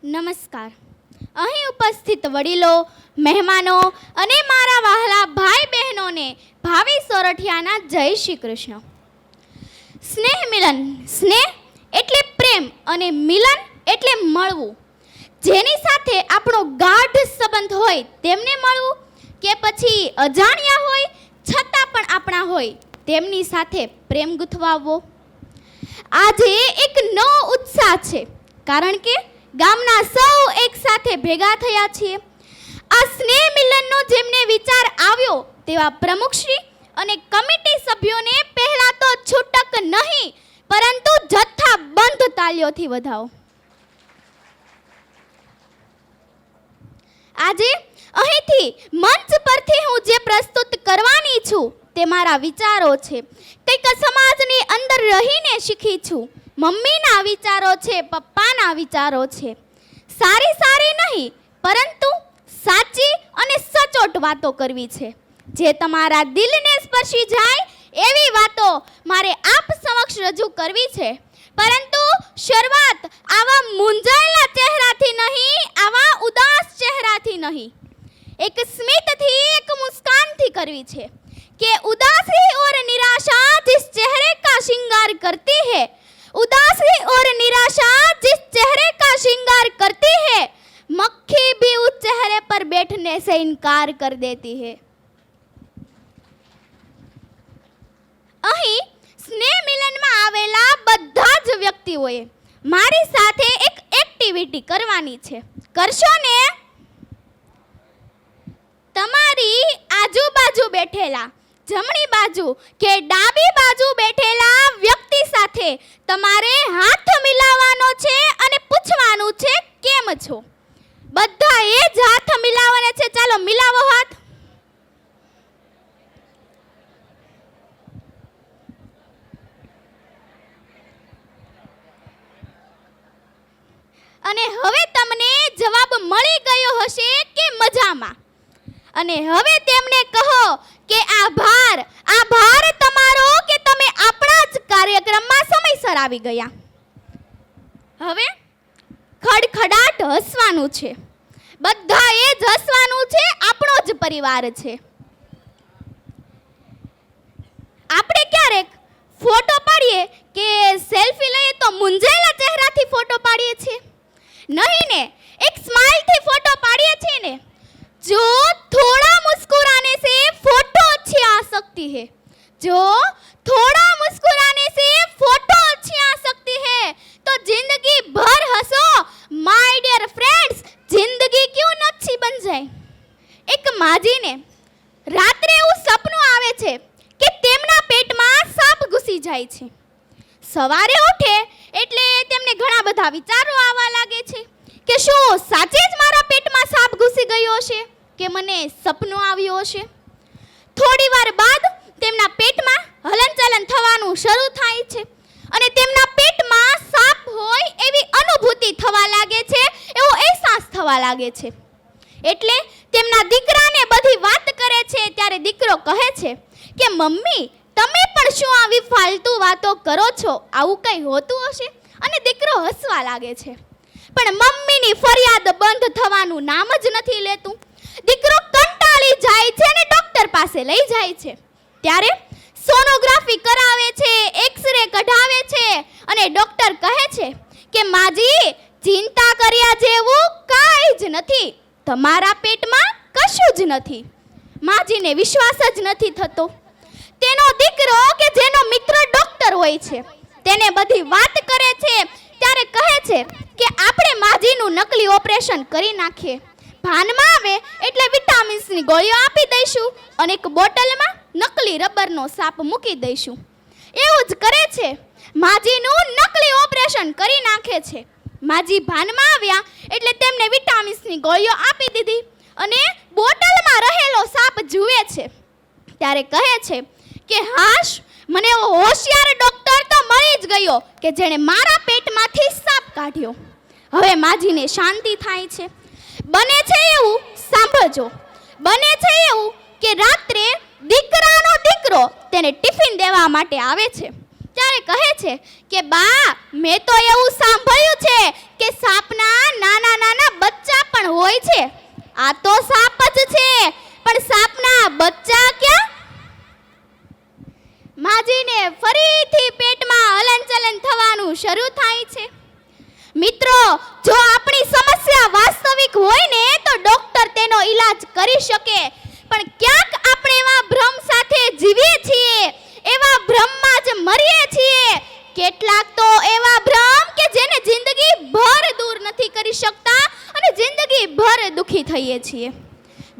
નમસ્કાર. અહીં ઉપસ્થિત વડીલો, મહેમાનો અને મારા વહાલા ભાઈ બહેનોને ભાવિ સોરઠિયાના જય શ્રી કૃષ્ણ. સ્નેહ મિલન. સ્નેહ એટલે પ્રેમ અને મિલન એટલે મળવું. જેની સાથે આપણો ગાઢ સંબંધ હોય તેમને મળવું, કે પછી અજાણ્યા હોય છતાં પણ આપણા હોય તેમની સાથે પ્રેમ ગુથવાવવો. આજે એક નવો ઉત્સાહ છે, કારણ કે ગામના સૌ એક સાથે ભેગા થયા છીએ. આ સ્નેહ મિલનનો જેમને વિચાર આવ્યો તેવા પ્રમુખશ્રી અને કમિટી સભ્યોને પહેલા તો છૂટક નહીં પરંતુ જથ્થાબંધ તાળીઓથી વધાવો. આજે અહીંથી મંચ પરથી હું જે પ્રસ્તુત કરવાની છું તે મારા વિચારો છે. કંઈક સમાજની અંદર રહીને શીખી છું. મમ્મીના વિચારો છે, પપ્પાના વિચારો છે. સારી સારી નહીં પરંતુ સાચી અને સચોટ વાતો કરવી છે, જે તમારા દિલને સ્પર્શી જાય એવી વાતો મારે આપ સમક્ષ રજૂ કરવી છે. પરંતુ શરૂઆત આવા મૂંઝાયેલા ચહેરાથી નહીં, આવા ઉદાસ ચહેરાથી નહીં, એક સ્મિતથી, એક મુસ્કાનથી કરવી છે. કે ઉદાસી और निराशा जिस चेहरे का श्रृंगार करती है, उदासी और निराशा जिस चेहरे का श्रृंगार करती है, मक्खी भी उस चेहरे पर बैठने से इनकार कर देती है. અહીં સ્નેહ મિલનમાં આવેલા બધા જ વ્યક્તિઓએ મારી સાથે એક એક્ટિવિટી કરવાની છે. કરશો ને? તમારી આજુબાજુ બેઠેલા, જમણી બાજુ કે ડાબી બાજુ બેઠેલા વ્યક્તિ સાથે તમારે હાથ મિલાવવાનો છે અને પૂછવાનું છે કેમ છો. બધા એ જ હાથ મિલાવવાના છે. ચાલો મિલાવો હાથ. અને હવે તમને જવાબ મળી ગયો હશે કે મજામાં. અને હવે તેમને કહો કે આભાર, આભાર તમારો કે તમે આપણા જ કાર્યક્રમમાં સમયસર આવી ગયા. હવે ખડખડાટ હસવાનું છે. બધા એ જ હસવાનું છે. આપણો જ પરિવાર છે. આપણે ક્યારેક ફોટો પાડીએ કે સેલ્ફી લઈએ તો મૂંઝાયેલા ચહેરાથી ફોટો પાડીએ છીએ નહીં ને, એક સ્માઇલથી ફોટો પાડીએ છીએ ને. जो थोड़ा मुस्कुराने से फोटो अच्छी आ सकती है, जो थोड़ा मुस्कुराने से फोटो अच्छी आ सकती है, तो जिंदगी भर हंसो माय डियर फ्रेंड्स, जिंदगी क्यों न अच्छी बन जाए. એક માજીને રાત્રે એવું સપનું આવે છે કે તેમના પેટમાં સાપ ઘૂસી જાય છે. સવારે ઉઠે એટલે તેમને ઘણા બધા વિચારો આવવા લાગે છે કે શું સાચે જ મારા પેટમાં સાપ ઘૂસી ગયો હશે કે મને સપનું આવ્યું હશે. થોડી વાર બાદ તેમના પેટમાં હલનચલન થવાનું શરૂ થાય છે અને તેમના પેટમાં સાપ હોય એવી અનુભૂતિ થવા લાગે છે, એવો અહેસાસ થવા લાગે છે. એટલે તેમના દીકરાને બધી વાત કરે છે. ત્યારે દીકરો કહે છે કે મમ્મી તમે પણ શું આવી ફાલતુ વાતો કરો છો, આવું કંઈ હોતું હશે. અને દીકરો હસવા લાગે છે. પણ મમ્મીની ફરિયાદ બંધ થવાનું નામ જ નથી લેતું. દીકરો કંટાળી જાય છે અને ડોક્ટર પાસે લઈ જાય છે. ત્યારે સોનોગ્રાફી કરાવે છે, એક્સરે કઢાવે છે અને ડોક્ટર કહે છે કે માજી ચિંતા કર્યા જેવું કાંઈ જ નથી, તમારા પેટમાં કશું જ નથી. માજીને વિશ્વાસ જ નથી થતો. તેનો દીકરો કે જેનો મિત્ર ડોક્ટર હોય છે તેને બધી વાત કરે છે. ત્યારે કહે છે કે આપણે માજીનું નકલી ઓપરેશન કરી નાખીએ. ભાનમાં આવે એટલે વિટામિન્સની ગોળીઓ આપી દઈશું અને એક બોટલમાં નકલી રબરનો સાપ મૂકી દઈશું. એવું જ કરે છે. માજીનું નકલી ઓપરેશન કરી નાખે છે. માજી ભાનમાં આવ્યા એટલે તેમને વિટામિન્સની ગોળીઓ આપી દીધી અને બોટલમાં રહેલો સાપ જુએ છે. ત્યારે કહે છે કે હાશ, મને એવો હોશિયાર ડોક્ટર તો મળી જ ગયો કે જેણે મારા પેટમાંથી સાપ કાઢ્યો. હવે માજીને શાંતિ થાય છે. બને છે એવું, સાંભળજો, બને છે એવું કે રાત્રે દીકરાનો દીકરો તેને ટિફિન દેવા માટે આવે છે. ત્યારે કહે છે કે બા, મેં તો એવું સાંભળ્યું છે કે સાપના નાના નાના બચ્ચા પણ હોય છે. આ તો સાપ જ છે, પણ સાપના બચ્ચા ક્યાં? માજીને ફરીથી પેટમાં હલનચલન થવાનું શરૂ થાય છે. મિત્રો, જો આપણી સમસ્યા વાસ્તવિક હોય ને તો ડોક્ટર તેનો ઈલાજ કરી શકે, પણ ક્યાંક આપણે એવા ભ્રમ સાથે જીવીએ છીએ, એવા ભ્રમમાં જ મરીએ છીએ. કેટલાક તો એવા ભ્રમ કે જેને જિંદગી ભર દૂર નથી કરી શકતા અને જિંદગી ભર દુખી થઈએ છીએ.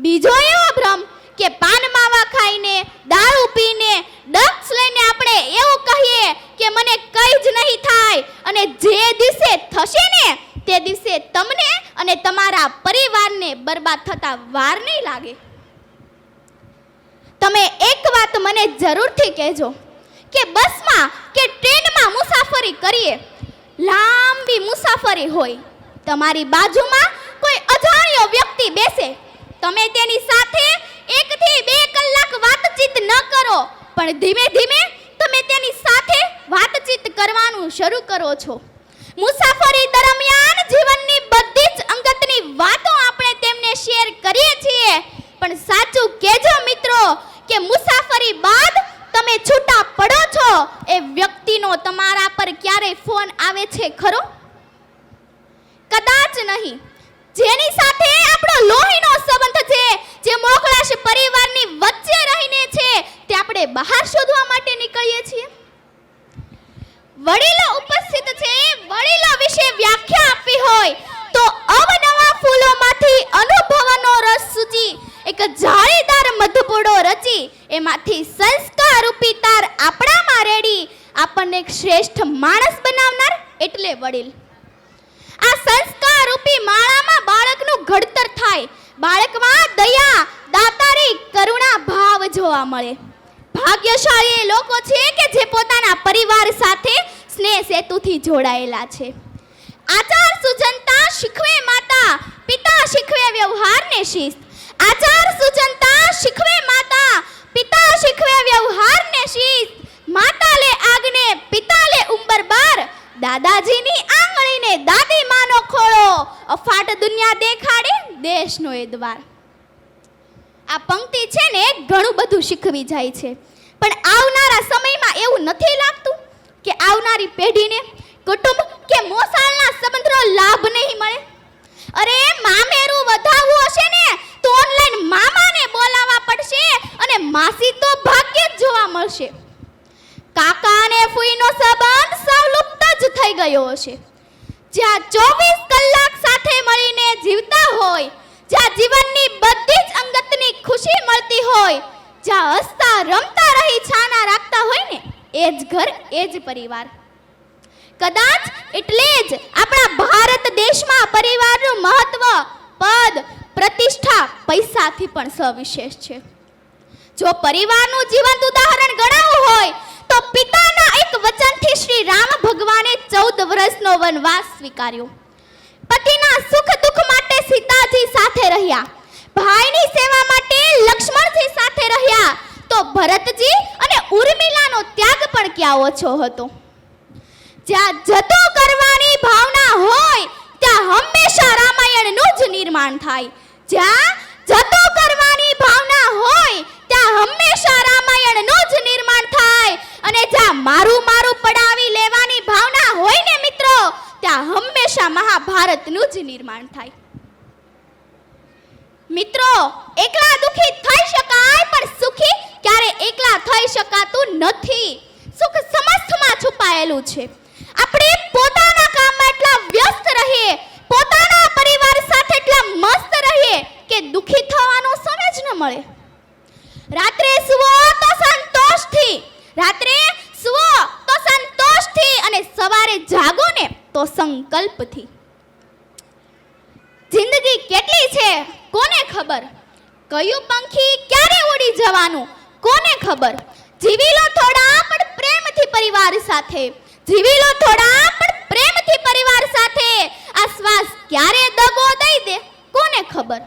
બીજો એવો ભ્રમ કે પાન માવા ખાઈને, દારૂ પીને, ડ્રગ્સ લઈને આપણે એવું કહીએ કે મને કંઈ જ નહીં થાય, અને જે દિવસે થશે ને તે દિવસે તમને અને તમારા પરિવારને બરબાદ થતા વાર નહીં લાગે. તમે એક વાત મને જરૂરથી કહેજો કે બસમાં કે ટ્રેનમાં મુસાફરી કરીએ, લાંબી મુસાફરી હોય, તમારી બાજુમાં કોઈ અજાણ્યો વ્યક્તિ બેસે, તમે તેની સાથે 1 થી 2 કલાક વાતચીત ન કરો, પણ ધીમે ધીમે તમે તેની સાથે વાતચીત કરવાનું શરૂ કરો છો. મુસાફરી દરમિયાન જીવનની બધી જ અંગતની વાતો આપણે તેમને શેર કરીએ છીએ, પણ સાચું કહેજો મિત્રો કે મુસાફરી બાદ તમે છૂટા પડો છો એ વ્યક્તિનો તમારા પર ક્યારેય ફોન આવે છે ખરો? કદાચ નહીં. જેની સાથે આપણો લોહીનો સંબંધ છે, જે મોકળાશ પરિવારની વચ્ચે રહીને છે, તે આપણે બહાર શોધવા માટે નીકળીએ છીએ. વડીલો ઉપસ્થિત છે. વડીલો વિશે વ્યાખ્યા આપવી હોય તો અવનવા ફૂલોમાંથી અનુભવનો રસ સૂચી, એક જાળીદાર મધપોડો રચી, એમાંથી સંસ્કાર રૂપી તાર આપણામાં રેડી, આપણને એક શ્રેષ્ઠ માણસ બનાવનાર એટલે વડીલ. આ સંસ્કાર રૂપી માળામાં બાળકનું ઘડતર થાય. બાળકમાં દયા, દાતારી, કરુણા ભાવ જોવા મળે. ભાગ્યશાળી એ લોકો છે કે જે પોતાના પરિવાર સાથે સ્નેહ સેતુથી જોડાયેલા છે. આચાર સુજનતા શીખવે માતા, પિતા શીખવે વ્યવહારને શિસ્ત. આચાર સુજનતા શીખવે માતા, પિતા શીખવે વ્યવહારને શિસ્ત. માતા લે આગને, પિતા લે ઉંબર બાર, દાદાજીની આંગળીને દાદી માનો ખોળો, અફાટ દુનિયા દેખાડે દેશનો એ દ્વાર. આ પંક્તિ છે ને ઘણું બધું શીખવી જાય છે, પણ આવનારા સમયમાં એવું નથી લાગતું કે આવનારી પેઢીને કુટુંબ કે મોસાળના સંબંધનો લાભ નહીં મળે? અરે, મામેરું વધાવવું હશે ને તો ઓનલાઈન મામાને બોલાવવા પડશે અને માસી તો ભાગ્યે જ જોવા મળશે. કાકા અને ફૂઈનો સંબંધ સાવ લુપ્ત જ થઈ ગયો હશે. જ્યાં 24 કલાક સાથે મળીને જીવતા હોય, જ્યાં જીવનની બધી જ અંગતની ખુશી મળતી હોય, જ્યાં હસતા રમતા રહી છાના રાખતા હોય ને, એ જ ઘર, એ જ પરિવાર. કદાચ એટલે જ આપણા ભારત દેશમાં પરિવારનું મહત્વ, પદ, પ્રતિષ્ઠા પૈસાથી પણ સવિશેષ છે. જો પરિવારનું જીવંત ઉદાહરણ ગણાવવું હોય તો પિતાના એક વચનથી શ્રી રામ ભગવાને 14 વર્ષનો વનવાસ સ્વીકાર્યો. પતિના સુખ દુઃખ માટે સીતાજી સાથે રહ્યા, ભાઈની સેવા માટે લક્ષ્મણજી સાથે રહ્યા, તો ભરતજી અને ઉર્મિલાનો ત્યાગ પણ ક્યાં ઓછો હતો. જ્યાં જતો કરવાની ભાવના હોય ત્યાં હંમેશા રામાયણનું જ નિર્માણ થાય. જ્યાં જતો કરવાની ભાવના હોય ત્યાં હંમેશા રામાયણનું જ નિર્માણ થાય, અને જ્યાં મારું મારું પડાવી લેવાની ભાવના હોય ને મિત્રો, ત્યાં હંમેશા મહાભારતનું જ નિર્માણ થાય. મિત્રો, એકલા દુખી થઈ શકાય પણ સુખી ક્યારે એકલા થઈ શકાતું નથી. સુખ સમસ્તમાં છુપાયેલું છે. આપણે પોતાના કામમાં એટલા વ્યસ્ત રહીએ, પોતાના પરિવાર સાથે એટલા મસ્ત રહીએ કે દુખી થવાનો સમય જ ન મળે. રાત્રે સુવો તો સંતોષથી, રાત્રે સુવો તો સંતોષથી, અને સવારે જાગો ને તો સંકલ્પથી. જિંદગી કેટલી છે કોને ખબર? કયું પંખી ક્યારે ઉડી જવાનું કોને ખબર? જીવી લો થોડા પણ પ્રેમથી પરિવાર સાથે, જીવી લો થોડા પણ પ્રેમથી પરિવાર સાથે. આ શ્વાસ ક્યારે દગો દઈ દે કોને ખબર?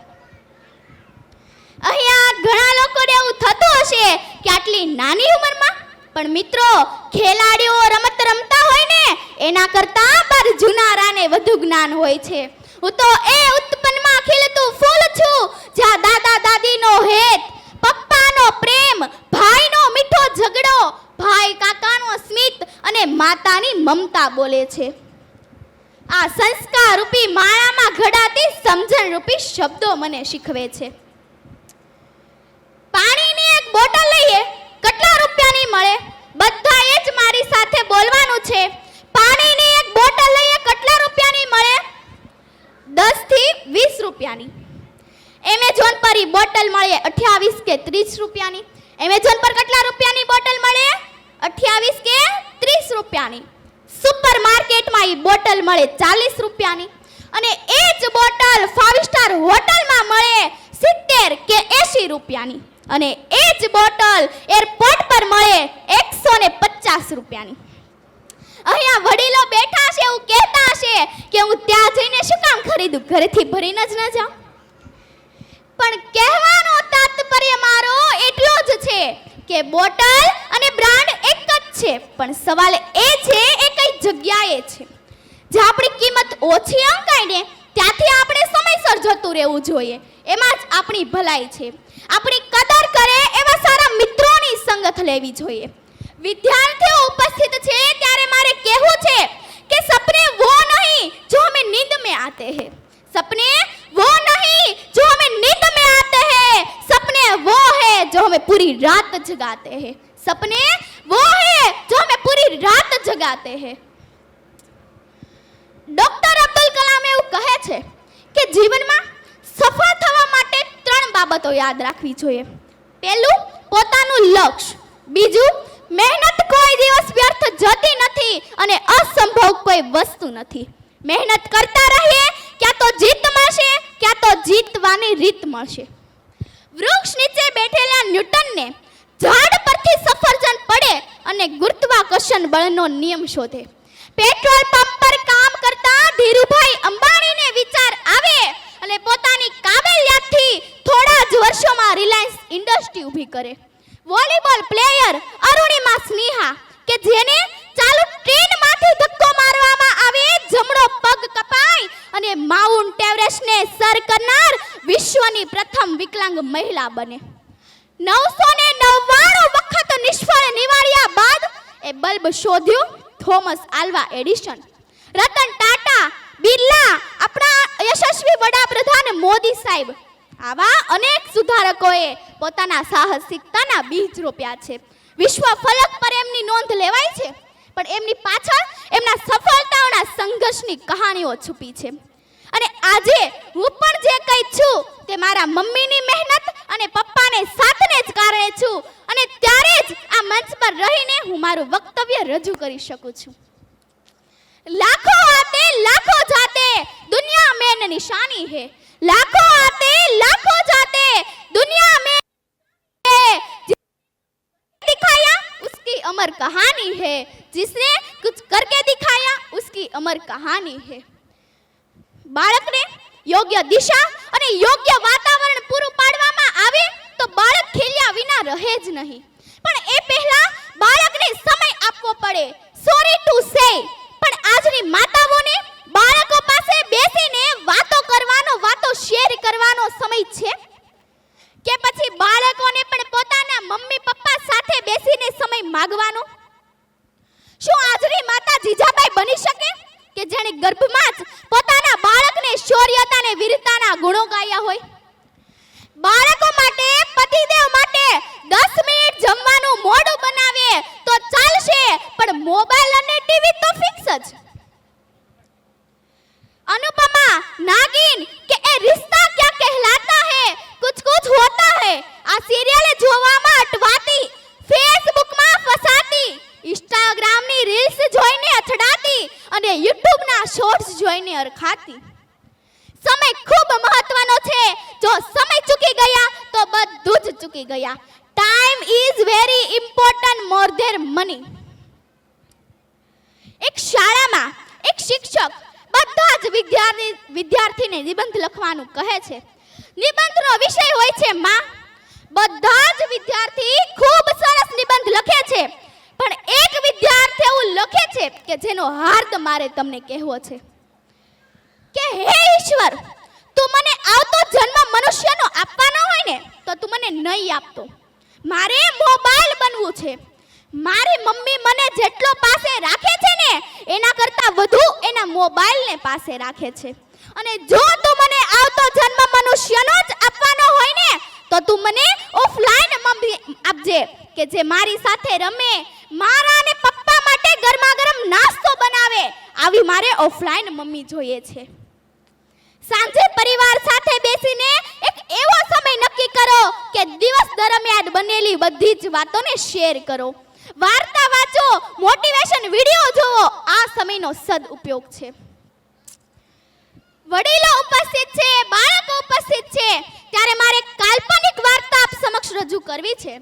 અહીંયા ઘણા લોકોને એવું થતું હશે કે આટલી નાની ઉંમરમાં પણ મિત્રો, ખેલાડીઓ રમત રમતા હોય ને એના કરતા પર જુનારાને વધુ જ્ઞાન હોય છે. હું તો એ ઉત્પન્નમાં ખીલતું ફૂલ છું જ્યાં દાદા દાદીનો હેત, પપ્પાનો પ્રેમ, ભાઈનો મીઠો ઝઘડો, ભાઈ કાકાનો સ્મિત અને માતાની મમતા બોલે છે. આ સંસ્કાર રૂપી માળામાં ઘડાતી સમજણ રૂપી શબ્દો મને શીખવે છે. પાણીની એક બોટલ લઈએ, કેટલા રૂપિયાની મળે? બધાએ જ મારી સાથે બોલવાનું છે. પાણીની એક બોટલ લઈએ, કેટલા રૂપિયાની મળે? 10 થી 20 રૂપિયાની. એમેઝોન પર ઈ બોટલ મળે 28 કે 30 રૂપિયાની. એમેઝોન પર કેટલા રૂપિયાની બોટલ મળે? 28 કે 30 રૂપિયાની. સુપર માર્કેટમાં ઈ બોટલ મળે 40 રૂપિયાની. અને એ જ બોટલ 5 સ્ટાર હોટલમાં મળે 70 કે 80 રૂપિયાની. અને એ જ બોટલ એરપોર્ટ પર મળે 150 રૂપિયાની. અહીંયા વડીલો બેઠા છે, એવું કહેતા હશે કે હું ત્યાં જઈને શું કામ ખરીદું, ઘરેથી ભરીને જ ન જાઉં. પણ કહેવાનો તાત્પર્ય મારો એટલો જ છે કે બોટલ અને બ્રાન્ડ એક જ છે, પણ સવાલ એ છે એ કઈ જગ્યાએ છે. જે આપણી કિંમત ઓછી અંકાય ને ત્યાંથી આપણે સમયસર જતું રહેવું જોઈએ. એમાં જ આપણી ભલાઈ છે. આપણી કદર કરે એવા સારા મિત્રોની સંગત લેવી જોઈએ. વિદ્યાર્થીઓ ઉપસ્થિત છે ત્યારે મારે કહેવું છે કે સપને વો નહીં જો હमें नींद में आते हैं. सपने वो नहीं जो हमें नींद में आते हैं. सपने वो है जो हमें पूरी रात जगाते हैं. सपने वो है जो हमें पूरी रात जगाते हैं. ડોક્ટર અબ્દુલ કલામ એવું કહે છે કે જીવનમાં સફળ થવા માટે 3 બાબતો યાદ રાખવી જોઈએ. પહેલું, પોતાનું લક્ષ્ય. બીજું, મહેનત કોઈ દિવસ વ્યર્થ જતી નથી અને અસંભવ કોઈ વસ્તુ નથી. મહેનત કરતા રહીએ, ક્યાં તો જીત મળશે, ક્યાં તો જીતવાની રીત મળશે. વૃક્ષ નીચે બેઠેલા ન્યૂટનને ઝાડ પરથી સફરજન પડે અને ગુરુત્વાકર્ષણ બળનો નિયમ શોધે. પેટ્રોલ પંપ પર કામ કરતા ધીરુભાઈ અંબાણીને વિચાર આવે અને પોતાની કાબેલિયતથી થોડા જ વર્ષોમાં રિલાયન્સ ઇન્ડસ્ટ્રી ઊભી કરે. વોલીબોલ પ્લેયર અરુણિમા સ્નેહા કે જેને ચાલુ ટ્રેનમાંથી ધક્કો મારવામાં આવે, જમણો પગ કપાય અને માઉન્ટ એવરેસ્ટને સર કરનાર વિશ્વની પ્રથમ વિકલાંગ મહિલા બને. 999 વખત નિષ્ફળ નિવાડ્યા બાદ એ બલ્બ શોધ્યું Thomas Alva Edison. Ratan Tata, Birla, આપણા યશસ્વી વડાપ્રધાન મોદી સાહેબ, આવા અનેક સુધારકોએ પોતાના સાહસિકતાના બીજ રોપ્યા છે. વિશ્વ ફલક પર એમની નોંધ લેવાય છે, પણ એમની પાછળ એમના સફળતાઓના સંઘર્ષની કહાનીઓ છુપી છે. અને આજે હું પણ જે કંઈ છું તે મારા મમ્મીની મહેનત અને પપ્પાને સાથને જ કારણે છું. અને ત્યારે જ આ મંચ પર રહીને હું મારું વક્તવ્ય રજૂ કરી શકું છું. લાખો આતે લાખો જાતે દુનિયા મેં નિશાની હે. लाखों आते लाखों जाते दुनिया में दिखाया उसकी अमर कहानी है. जिसने कुछ करके दिखाया उसकी अमर कहानी है. બાળકને યોગ્ય દિશા અને યોગ્ય વાતાવરણ પૂરું પાડવામાં આવે તો બાળક ખીલ્યા વિના રહે જ નહીં. પણ એ પહેલા બાળકને સમય આપવો પડે. સોરી ટુ સે, પણ આજની માતાઓને બાળકો પાસે બેસીને વાતો કરવાનો, વાતો શેર કરવાનો સમય છે કે પછી બાળકોને પણ પોતાના મમ્મી પપ્પા સાથે બેસીને સમય માંગવાનો? શું આજની માતા જીજાબાઈ બની શકે કે જેણે ગર્ભમાં જ પોતાના બાળકને શૌર્યતા અને વીરતાના ગુણો ગાયા હોય? બાળકો માટે, પતિદેવ માટે 10 મિનિટ જમવાનું મોડું બનાવીએ તો ચાલશે, પણ મોબાઈલ અને ટીવી તો ફિક્સ જ. अनुपमा, नागिन के ए रिश्ता क्या कहलाता है, कुछ कुछ होता है આ સિરિયલ જોવામાં અટવાતી, ફેસબુક માં ફસાતી, ઇન્સ્ટાગ્રામ ની રીલ્સ જોઈને અથડાતી અને યુટ્યુબ ના શોર્ટ્સ જોઈને અરખાતી. સમય ખૂબ મહત્વનો છે. જો સમય ચૂકી ગયા તો બધું જ ચૂકી ગયા. Time is very important more than money. એક શાળામાં એક શિક્ષક બધા જ વિદ્યાર્થીને નિબંધ લખવાનું કહે છે. નિબંધનો વિષય હોય છે માં. બધા જ વિદ્યાર્થી ખૂબ સરસ નિબંધ લખે છે, એવું લખે છે કે જેનો હાર્દ મારે તમને કહેવો છે કે હે ઈશ્વર, તું મને આવતો જન્મ મનુષ્યનો આપવાનો હોય ને તો તું મને નહીં આપતો. મારે મોબાઈલ બનવું છે. મારી મમ્મી મને જેટલો પાસે રાખે છે ને એના કરતાં વધુ એના મોબાઈલને પાસે રાખે છે. અને જો તું મને આવતો જન્મ મનુષ્યનો જ આપવાનો હોય ને તો તું મને ઓફલાઈન મમ્મી આપજે કે જે મારી સાથે રમે, મારા અને પપ્પા માટે ગરમા ગરમ નાસ્તો બનાવે. આવી મારે ઓફલાઈન મમ્મી જોઈએ છે. સાંજે પરિવાર સાથે બેસીને એક એવો સમય નક્કી કરો કે દિવસ દરમિયાન બનેલી બધી જ વાતોને શેર કરો. વાર્તા વાંચો, મોટિવેશન વિડિયો જુઓ. આ સમયનો સદઉપયોગ છે. વડીલો ઉપસ્થિત છે, બાળકો ઉપસ્થિત છે, ત્યારે મારે કાલ્પનિક વાર્તા આપ સમક્ષ રજૂ કરવી છે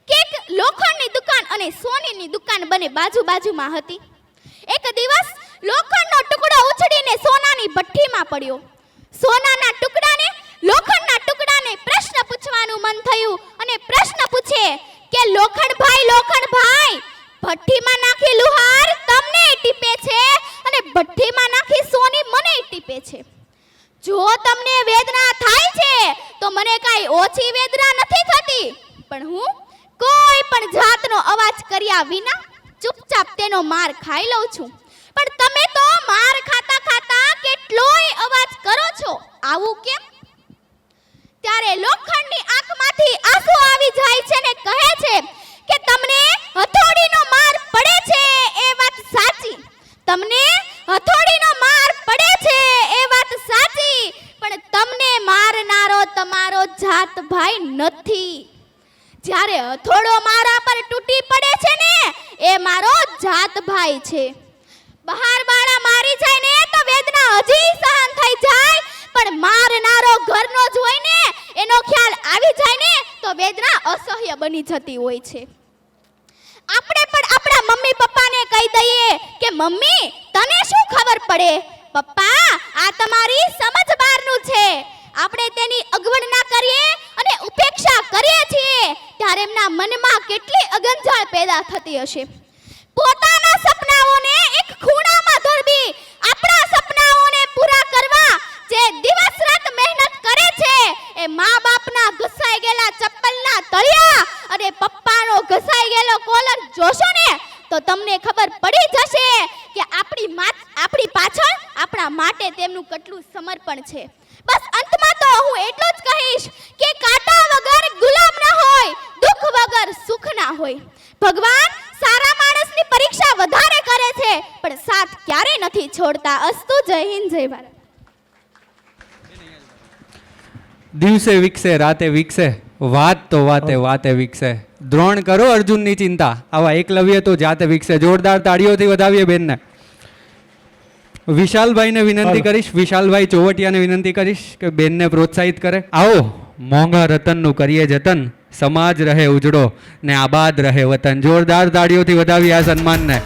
કે એક લોખંડની દુકાન અને સોનીની દુકાન બંને બાજુમાં હતી. એક દિવસ લોખંડનો ટુકડો ઉછળીને સોનાની ભઠ્ઠીમાં પડ્યો. સોનાના ટુકડાને લોખંડના ટુકડાને પ્રશ્ન પૂછવાનું મન થયું અને પ્રશ્ન પૂછે કે લોખંડભાઈ, ભઠ્ઠીમાં નાખી લુહાર તમને ટીપે છે અને ભઠ્ઠીમાં નાખી સોની મને ટીપે છે. જો તમને વેદના થાય છે તો મને કાંઈ ઓછી વેદના નથી થતી, પણ હું કોઈ પણ જાતનો અવાજ કર્યા વિના ચૂપચાપ તેનો માર ખાઈ લઉં છું. પણ તમે તો માર ખાતા ખાતા કેટલોય અવાજ કરો છો, આવું કેમ? ત્યારે લોખંડની આંખમાંથી આંસુ આવી જાય છે ને કહે છે કે તમને હથોડીનો માર પડે છે એ વાત સાચી. તમને હથોડીનો માર પડે છે એ વાત સાચી, પણ તમને મારનારો તમારો જાત ભાઈ નથી. જ્યારે હથોડો મારા પર તૂટી પડે છે ને એ મારો જાત ભાઈ છે. બહાર વાળા મારી જાય ને તો વેદના હજી સહન થઈ જાય, પણ મારનારો ઘરનો જ હોય ને એનો ખ્યાલ આવી જાય ને તો વેદના અસહ્ય બની જતી હોય છે. આપણે પણ આપણા મમ્મી પપ્પાને કહી દઈએ કે મમ્મી તને શું ખબર પડે, પપ્પા આ તમારી સમજ બહારનું છે. આપણે તેની અગવડના કરીએ અને ઉપેક્ષા કરીએ છીએ ત્યારે એમના મનમાં કેટલી અગંજાળ પેદા થતી હશે. પોતાના સપનાઓને એક ખૂણામાં ધરબી આપણા સપનાઓને પૂરા કરવા જે દિવસ રાત મહેનત કરે છે એ મા બાપના ઘસાઈ ગયેલા ચપ્પલના તળિયા અને પપ્પાનો ઘસાઈ ગયેલો કોલર જોશો ને તો તમને ખબર પડી જશે કે આપણી પાછળ આપણા માટે તેમનું કેટલું સમર્પણ છે. બસ અંતમાં તો હું એટલું જ કહીશ કે કાંટા વગર ગુલામ ના હોય, દુઃખ વગર સુખ ના હોય. ભગવાન સારા માણસની પરીક્ષા વધારે કરે છે પણ સાથ ક્યારે નથી છોડતા. અસ્તુ. જય હિન્દ, જય ભારત. દિવસે વિકસે રાતે વિકસે, વાત તો વાતે વિકસે. દ્રોણ કરો અર્જુનની ચિંતા, આવા એકલવ્ય તો જાતે વિકસે. જોરદાર તાળીઓથી વધાવીએ બેનને. વિશાલભાઈને વિનંતી કરીશ, વિશાલભાઈ ચોવટિયાને વિનંતી કરીશ કે બેનને પ્રોત્સાહિત કરે. આવો મોંઘા રતનનું કરીએ જતન, સમાજ રહે ઉજળો ને આબાદ રહે વતન. જોરદાર તાળીઓથી વધાવીએ આ સન્માનને.